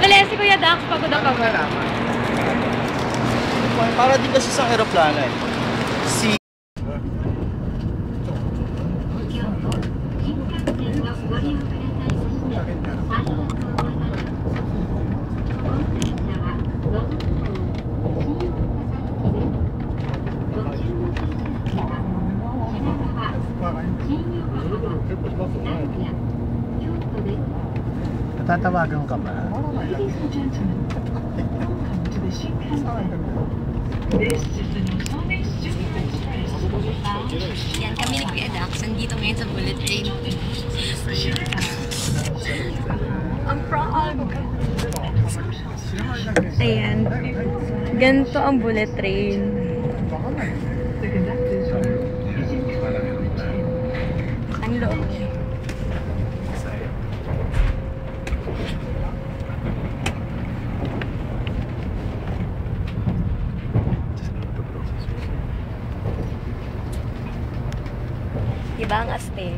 Dali, si Kuya Dax, pagod na pagod. Para din kasi sa aeroplano eh. Si... Natatawagan ka ba? Yan kami ni Kuya Dax, nandito ngayon sa bullet train. Ang proud! Ayan. Ganito ang bullet train. Ang loob. Diba ang astig?